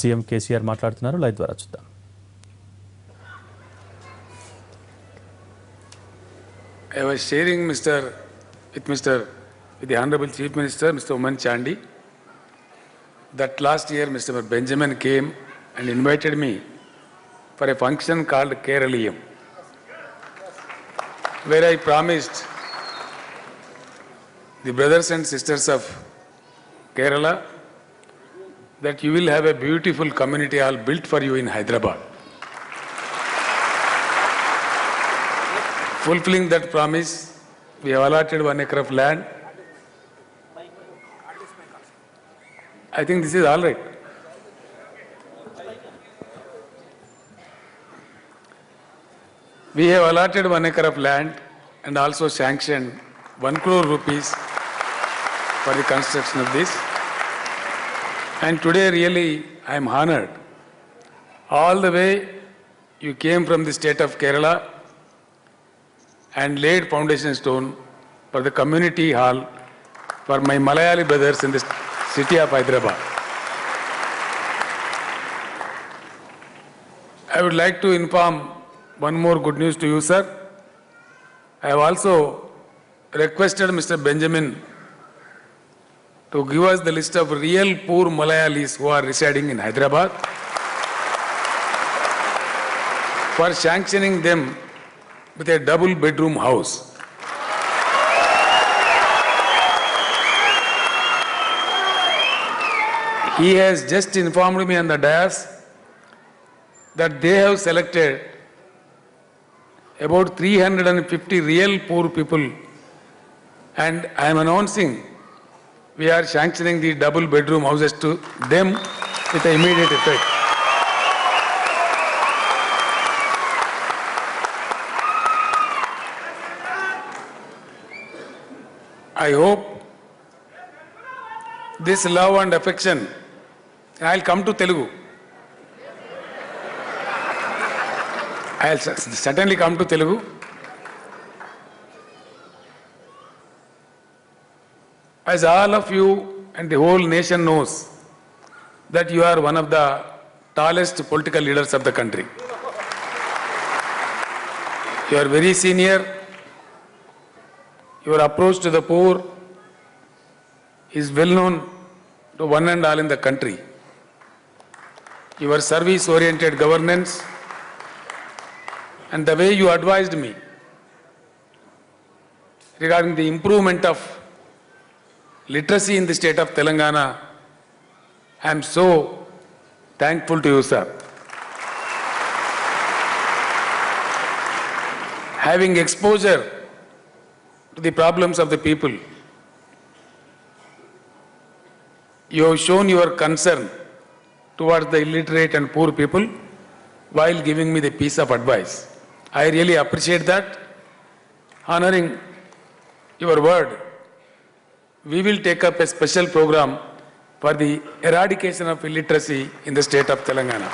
CM KCR మాట్లాడుతున్నారు. Live ద్వారా చూద్దాం. I was sharing with the Honorable Chief Minister, Mr. Oommen Chandy, that last year Mr. Benjamin came and invited me for a function called Keraliyam, where I promised the brothers and sisters of Kerala that you will have a beautiful community hall built for you in Hyderabad. Fulfilling that promise, we have allotted 1 acre of land. I think this is all right. We have allotted 1 acre of land and also sanctioned 1 crore rupees for the construction of this. And today really I am honored. All the way you came from the state of Kerala and laid foundation stone for the community hall for my Malayali brothers in the city of Hyderabad. I would like to inform one more good news to you, sir. I have also requested Mr. Benjamin to give us the list of real poor Malayalis who are residing in Hyderabad for sanctioning them with a double bedroom house. He has just informed me on the dais that they have selected about 350 real poor people, and I am announcing we are sanctioning the double bedroom houses to them with an immediate effect. I hope this love and affection, I'll come to Telugu. I'll certainly come to Telugu. As all of you and the whole nation knows that you are one of the tallest political leaders of the country. You are very senior. Your approach to the poor is well known to one and all in the country. Your service-oriented governance and the way you advised me regarding the improvement of literacy in the state of Telangana, I am so thankful to you, sir. Having exposure to the problems of the people, you have shown your concern towards the illiterate and poor people while giving me the piece of advice. I really appreciate that. Honoring your word, we will take up a special program for the eradication of illiteracy in the state of Telangana.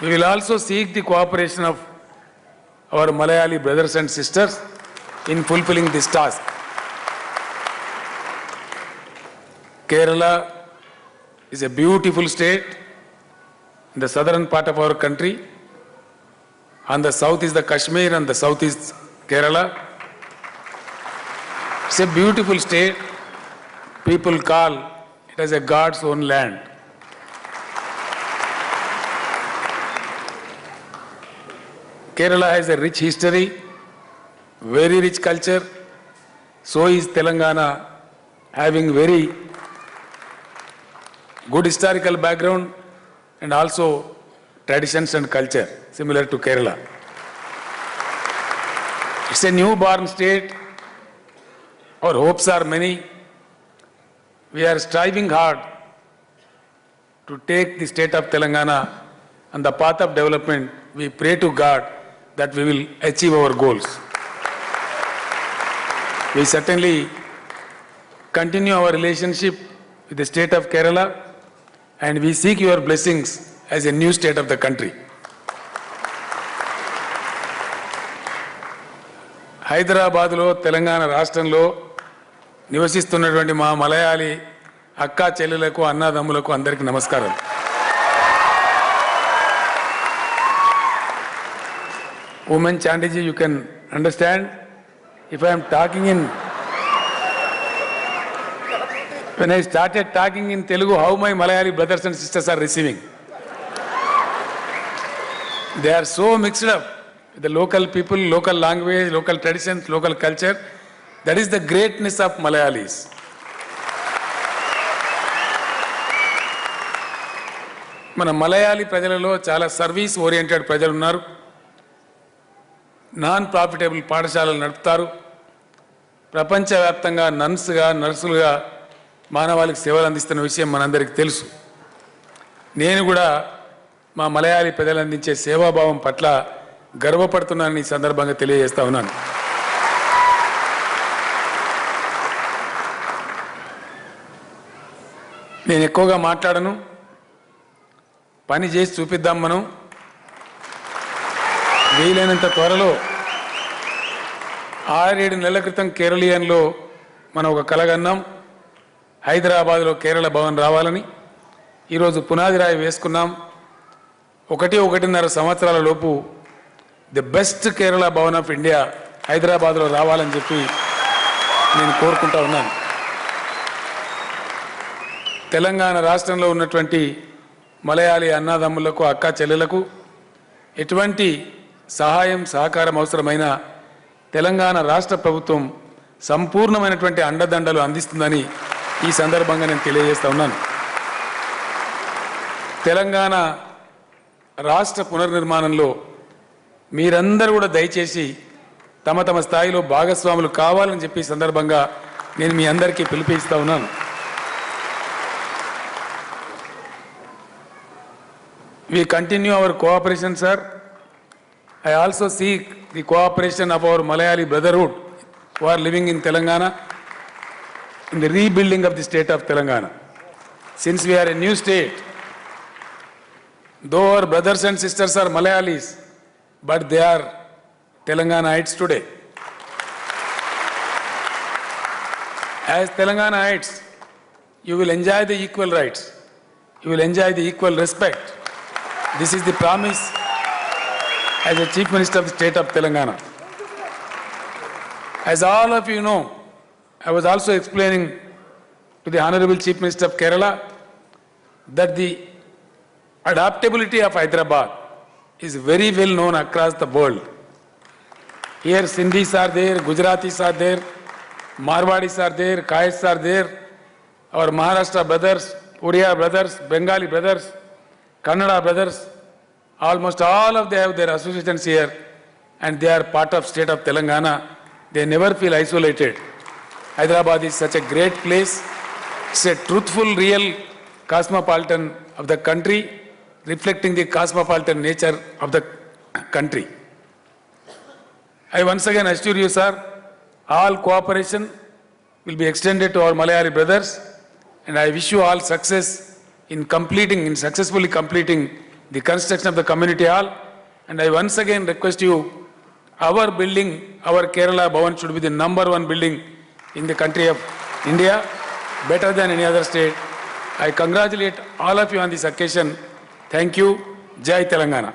We will also seek the cooperation of our Malayali brothers and sisters in fulfilling this task. Kerala is a beautiful state in the southern part of our country. On the south is the Kashmir and the south is Kerala. It's a beautiful state. People call it as a God's own land. Kerala has a rich history, very rich culture. So is Telangana, having very good historical background and also traditions and culture similar to Kerala. It's a newborn state. Our hopes are many. We are striving hard to take the state of Telangana on the path of development. We pray to God that we will achieve our goals. We certainly continue our relationship with the state of Kerala, and we seek your blessings as a new state of the country. హైదరాబాద్లో తెలంగాణ రాష్ట్రంలో నివసిస్తున్నటువంటి మా మలయాళీ అక్కా చెల్లెలకు అన్నదమ్ములకు అందరికీ నమస్కారం. Woman Chandiji, you can understand if I am talking in, when I started talking in Telugu, how my Malayali brothers and sisters are receiving. They are so mixed up with the local people, local language, local traditions, local culture. That is the greatness of Malayalis. మన మలయాళీ ప్రజలలో చాలా service oriented ప్రజలు ఉన్నారు. Non profitable పాఠశాలలు నడుపుతారు. ప్రపంచవ్యాప్తంగా నర్సులుగా మానవాళికి సేవలు అందిస్తున్న విషయం మనందరికీ తెలుసు. నేను కూడా మా మలయాళీ ప్రజలు అందించే సేవాభావం పట్ల గర్వపడుతున్నానని ఈ సందర్భంగా తెలియజేస్తా ఉన్నాను. నేను ఎక్కువగా మాట్లాడను, పని చేసి చూపిద్దాం. మనం వీలైనంత త్వరలో 6-7 నెలల క్రితం కేరళీయన్లో మనం ఒక కలగన్నాం, హైదరాబాద్లో కేరళ భవన్ రావాలని. ఈరోజు పునాది రాయి వేసుకున్నాం. 1-1.5 సంవత్సరాల లోపు the best Kerala Bhavan of India హైదరాబాద్లో రావాలని చెప్పి నేను కోరుకుంటా ఉన్నాను. తెలంగాణ రాష్ట్రంలో ఉన్నటువంటి మలయాళీ అన్నదమ్ములకు అక్కా చెల్లెలకు ఎటువంటి సహాయం సహకారం అవసరమైన తెలంగాణ రాష్ట్ర ప్రభుత్వం సంపూర్ణమైనటువంటి అండదండలు అందిస్తుందని ఈ సందర్భంగా నేను తెలియజేస్తా ఉన్నాను. తెలంగాణ రాష్ట్ర పునర్నిర్మాణంలో మీరందరూ కూడా దయచేసి తమ తమ స్థాయిలో భాగస్వాములు కావాలని చెప్పి ఈ సందర్భంగా నేను మీ అందరికీ పిలుపునిస్తా ఉన్నాను. We continue our cooperation, sir. I also seek the cooperation of our Malayali brotherhood who are living in Telangana in the rebuilding of the state of Telangana. Since we are a new state, though our brothers and sisters are Malayalis, but they are Telanganahites today. As Telanganahites, you will enjoy the equal rights. You will enjoy the equal respect. This is the promise as a Chief Minister of the state of Telangana. As all of you know, I was also explaining to the Honorable Chief Minister of Kerala that the adaptability of Hyderabad is very well known across the world. Here Sindhis are there, Gujaratis are there, Marwadis are there, Kayas are there, our Maharashtra brothers, Oriya brothers, Bengali brothers, Kannada brothers, almost all of them have their associations here and they are part of state of Telangana. They never feel isolated. Hyderabad is such a great place. It's a truthful, real cosmopolitan of the country, reflecting the cosmopolitan nature of the country. I once again assure you, sir, all cooperation will be extended to our Malayali brothers and I wish you all success in successfully completing the construction of the community hall. And I once again request you, our building, our Kerala Bhavan should be the #1 building in the country of India, better than any other state. I congratulate all of you on this occasion. Thank you. Jai Telangana.